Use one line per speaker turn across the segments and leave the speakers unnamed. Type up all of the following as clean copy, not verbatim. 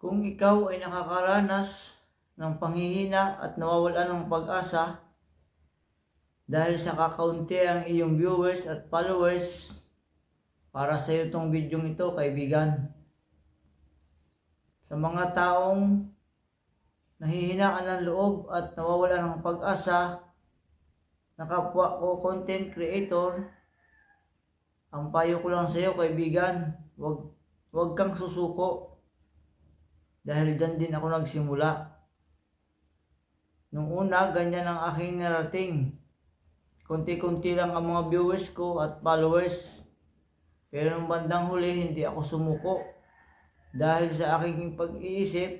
Kung ikaw ay nakakaranas ng panghihina at nawawalan ng pag-asa dahil sa kakaunti ang iyong viewers at followers, para sa iyo itong video ito, kaibigan. Sa mga taong nahihinaan ng loob at nawawalan ng pag-asa na kapwa ko content creator, ang payo ko lang sa iyo, kaibigan, wag kang susuko. Dahil dyan din ako nagsimula. Nung una, ganyan ang aking narating. Kunti-kunti lang ang mga viewers ko at followers. Pero nung bandang huli, hindi ako sumuko. Dahil sa aking pag-iisip,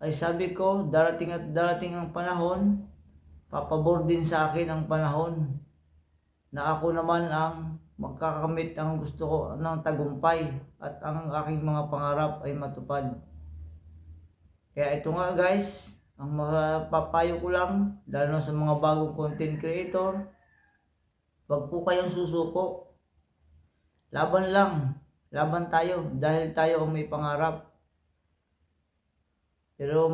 ay sabi ko, darating at darating ang panahon, papabor din sa akin ang panahon, na ako naman ang magkakamit ang gusto ko ng tagumpay at ang aking mga pangarap ay matupad. Kaya ito nga guys, ang mapapayo ko lang, lalo na sa mga bagong content creator, wag po kayong susuko. Laban lang, laban tayo dahil tayo ang may pangarap. Pero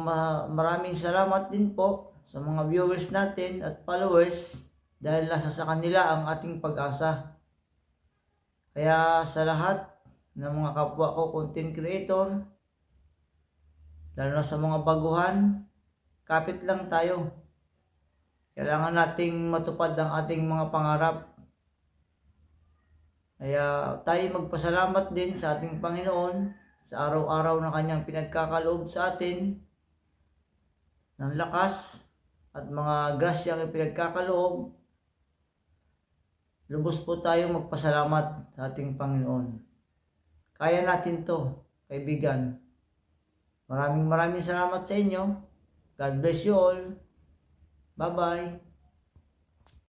maraming salamat din po sa mga viewers natin at followers dahil nasa sa kanila ang ating pag-asa. Kaya sa lahat ng mga kapwa ko content creator, lalo na sa mga baguhan, kapit lang tayo. Kailangan nating matupad ang ating mga pangarap. Kaya tayo magpasalamat din sa ating Panginoon sa araw-araw na kanyang pinagkakaloob sa atin ng lakas at mga grasyang pinagkakaloob. Lubos po tayong magpasalamat sa ating Panginoon. Kaya natin to, kaibigan. Maraming salamat sa inyo. God bless you all. Bye-bye.